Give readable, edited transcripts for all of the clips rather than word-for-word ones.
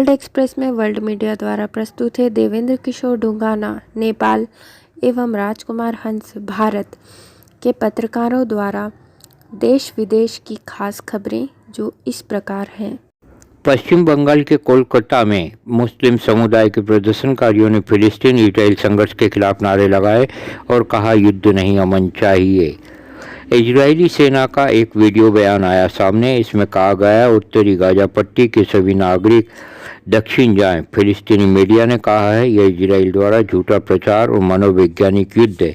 World express में world media द्वारा प्रस्तुत है देवेंद्र किशोर ढुंगाना नेपाल एवं राजकुमार हंस भारत के पत्रकारों द्वारा देश विदेश की खास खबरें जो इस प्रकार हैं। पश्चिम बंगाल के कोलकाता में मुस्लिम समुदाय के प्रदर्शनकारियों ने फिलिस्तीन इजराइल संघर्ष के खिलाफ नारे लगाए और कहा युद्ध नहीं अमन चाहिए। इजरायली सेना का एक वीडियो बयान आया सामने। इसमें कहा गया उत्तरी गाजा पट्टी के सभी नागरिक दक्षिण जाएं। फिलिस्तीनी मीडिया ने कहा है यह इजराइल द्वारा झूठा प्रचार और मनोवैज्ञानिक युद्ध है।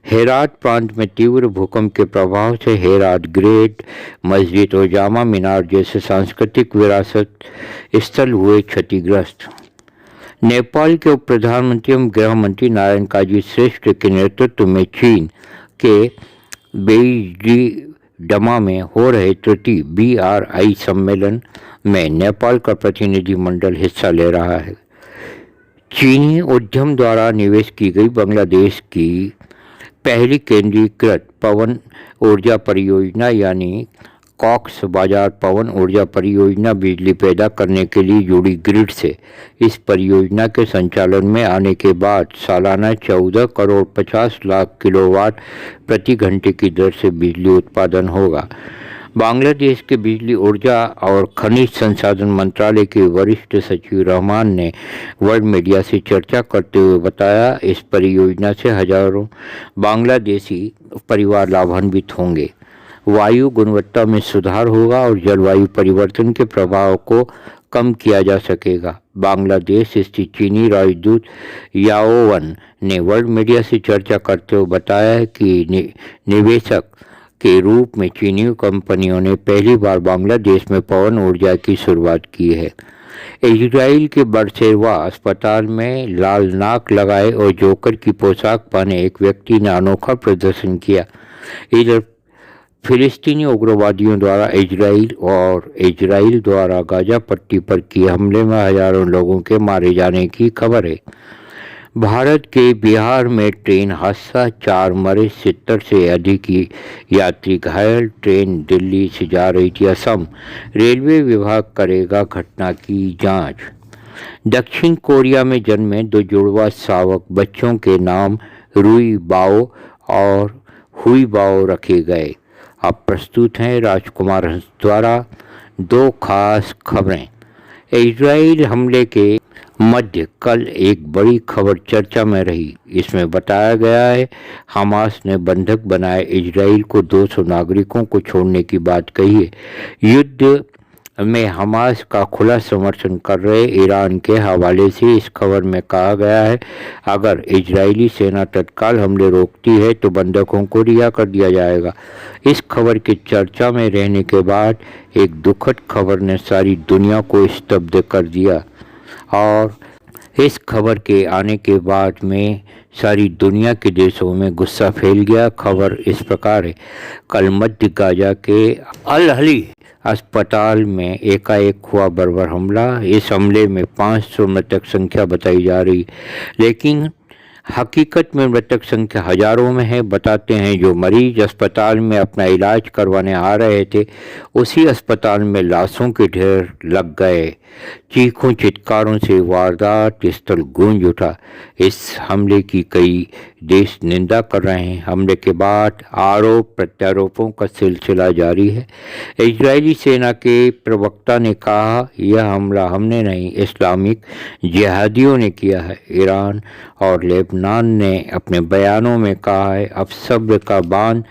हेरात प्रांत में तीव्र भूकंप के प्रभाव से हेरात ग्रेट मस्जिद और जामा मीनार जैसे सांस्कृतिक विरासत स्थल हुए क्षतिग्रस्त। नेपाल के उप प्रधानमंत्री एवं गृह मंत्री नारायण काजी श्रेष्ठ के नेतृत्व में चीन के बेईजीडमा में हो रहे तृतीय BRI सम्मेलन में नेपाल का प्रतिनिधिमंडल हिस्सा ले रहा है। चीनी उद्यम द्वारा निवेश की गई बांग्लादेश की पहली केंद्रीकृत पवन ऊर्जा परियोजना यानी कॉक्स बाजार पवन ऊर्जा परियोजना बिजली पैदा करने के लिए जुड़ी ग्रिड से। इस परियोजना के संचालन में आने के बाद सालाना 14 करोड़ 50 लाख किलोवाट प्रति घंटे की दर से बिजली उत्पादन होगा। बांग्लादेश के बिजली ऊर्जा और खनिज संसाधन मंत्रालय के वरिष्ठ सचिव रहमान ने वर्ल्ड मीडिया से चर्चा करते हुए बताया इस परियोजना से हजारों बांग्लादेशी परिवार लाभान्वित होंगे, वायु गुणवत्ता में सुधार होगा और जलवायु परिवर्तन के प्रभाव को कम किया जा सकेगा। बांग्लादेश स्थित चीनी राजदूत याओवन ने वर्ल्ड मीडिया से चर्चा करते हुए बताया कि निवेशक के रूप में चीनी कंपनियों ने पहली बार बांग्लादेश में पवन ऊर्जा की शुरुआत की है। इजराइल के बरसेवा अस्पताल में लाल नाक लगाए और जोकर की पोशाक पहने एक व्यक्ति ने अनोखा प्रदर्शन किया। इधर फिलिस्तीनी उग्रवादियों द्वारा इजराइल द्वारा गाजा पट्टी पर किए हमले में हजारों लोगों के मारे जाने की खबर है। भारत के बिहार में ट्रेन हादसा, 4 मरे, 70 से अधिक यात्री घायल। ट्रेन दिल्ली से जा रही थी असम। रेलवे विभाग करेगा घटना की जांच। दक्षिण कोरिया में जन्मे 2 जुड़वा शावक बच्चों के नाम रुई बाओ और हुई बाओ रखे गए। अब प्रस्तुत हैं राजकुमार हंस द्वारा 2 खास खबरें। इजराइल हमले के मध्य कल एक बड़ी खबर चर्चा में रही। इसमें बताया गया है हमास ने बंधक बनाए इजराइल को 200 नागरिकों को छोड़ने की बात कही है। युद्ध में हमास का खुला समर्थन कर रहे ईरान के हवाले से इस खबर में कहा गया है अगर इजरायली सेना तत्काल हमले रोकती है तो बंधकों को रिहा कर दिया जाएगा। इस खबर की चर्चा में रहने के बाद एक दुखद खबर ने सारी दुनिया को स्तब्ध कर दिया और इस खबर के आने के बाद में सारी दुनिया के देशों में गुस्सा फैल गया। खबर इस प्रकार है, कल मध्य गाजा के अल अहली अस्पताल में एकाएक हुआ बर्बर हमला। इस हमले में 500 मृतक संख्या बताई जा रही, लेकिन हकीकत में मृतक संख्या हजारों में है। बताते हैं जो मरीज अस्पताल में अपना इलाज करवाने आ रहे थे उसी अस्पताल में लाशों के ढेर लग गए। चीखों चित्कारों से वारदात स्थल गूंज उठा। इस हमले की कई देश निंदा कर रहे हैं। हमले के बाद आरोप प्रत्यारोपों का सिलसिला जारी है। इजरायली सेना के प्रवक्ता ने कहा यह हमला हमने नहीं इस्लामिक जिहादियों ने किया है। ईरान और लेबनान ने अपने बयानों में कहा है अब सब्र का बांध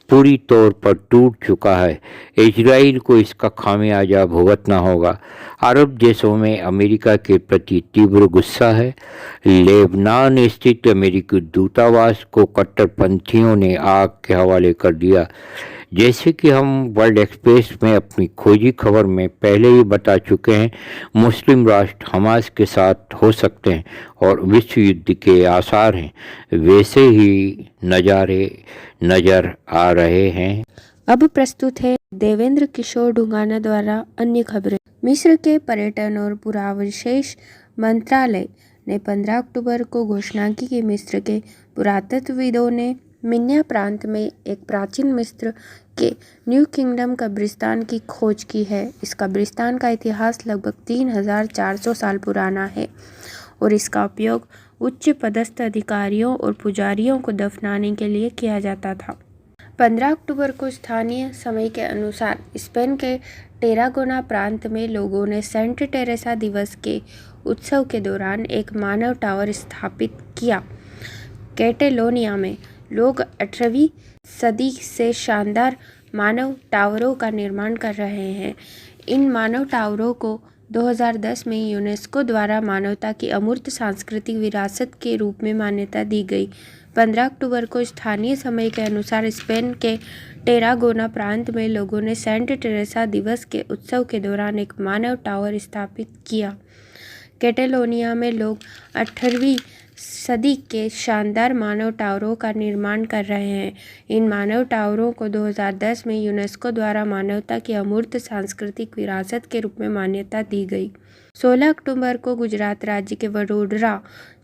पूरी तौर पर टूट चुका है। इजराइल को इसका खामियाजा भुगतना होगा। अरब देशों में अमेरिका के प्रति तीव्र गुस्सा है। लेबनान स्थित अमेरिकी दूतावास को कट्टरपंथियों ने आग के हवाले कर दिया। जैसे कि हम वर्ल्ड एक्सप्रेस में अपनी खोजी खबर में पहले ही बता चुके हैं मुस्लिम राष्ट्र हमास के साथ हो सकते हैं और विश्व युद्ध के आसार हैं, वैसे ही नज़ारे नज़र आ रहे हैं। अब प्रस्तुत है देवेंद्र किशोर ढुंगाना द्वारा अन्य खबरें। मिस्र के पर्यटन और पुराविशेष मंत्रालय ने 15 अक्टूबर को घोषणा की कि मिस्र के पुरातत्वविदों ने मिन्या प्रांत में एक प्राचीन मिस्र के न्यू किंगडम कब्रिस्तान की खोज की है। इस कब्रिस्तान का इतिहास लगभग 3400 साल पुराना है और इसका उपयोग उच्च पदस्थ अधिकारियों और पुजारियों को दफनाने के लिए किया जाता था। 15 अक्टूबर को स्थानीय समय के अनुसार स्पेन के टेरागोना प्रांत में लोगों ने सेंट टेरेसा दिवस के उत्सव के दौरान एक मानव टावर स्थापित किया। कैटेलोनिया में लोग 18वीं सदी से शानदार मानव टावरों का निर्माण कर रहे हैं। इन मानव टावरों को 2010 में यूनेस्को द्वारा मानवता की अमूर्त सांस्कृतिक विरासत के रूप में मान्यता दी गई। 15 अक्टूबर को स्थानीय समय के अनुसार स्पेन के टेरागोना प्रांत में लोगों ने सेंट टेरेसा दिवस के उत्सव के दौरान एक मानव टावर स्थापित किया। कैटेलोनिया में लोग 18वीं सदी के शानदार मानव टावरों का निर्माण कर रहे हैं। इन मानव टावरों को 2010 में यूनेस्को द्वारा मानवता की अमूर्त सांस्कृतिक विरासत के रूप में मान्यता दी गई। 16 अक्टूबर को गुजरात राज्य के वडोदरा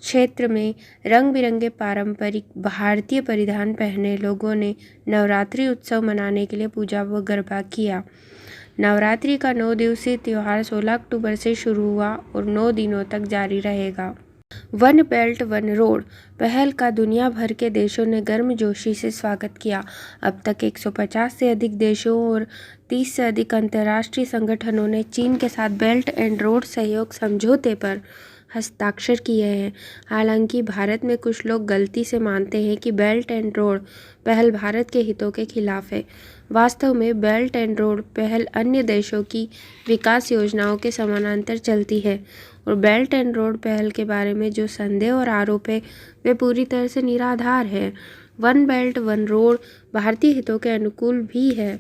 क्षेत्र में रंग बिरंगे पारंपरिक भारतीय परिधान पहने लोगों ने नवरात्रि उत्सव मनाने के लिए पूजा व गरबा किया। नवरात्रि का 9 दिवसीय त्यौहार 16 अक्टूबर से शुरू हुआ और 9 दिनों तक जारी रहेगा। वन बेल्ट वन रोड पहल का दुनिया भर के देशों ने गर्मजोशी से स्वागत किया। अब तक 150 से अधिक देशों और 30 से अधिक अंतर्राष्ट्रीय संगठनों ने चीन के साथ बेल्ट एंड रोड सहयोग समझौते पर हस्ताक्षर किए हैं। हालांकि भारत में कुछ लोग गलती से मानते हैं कि बेल्ट एंड रोड पहल भारत के हितों के खिलाफ है। वास्तव में बेल्ट एंड रोड पहल अन्य देशों की विकास योजनाओं के समानांतर चलती है और बेल्ट एंड रोड पहल के बारे में जो संदेह और आरोप है वे पूरी तरह से निराधार है। वन बेल्ट वन रोड भारतीय हितों के अनुकूल भी है।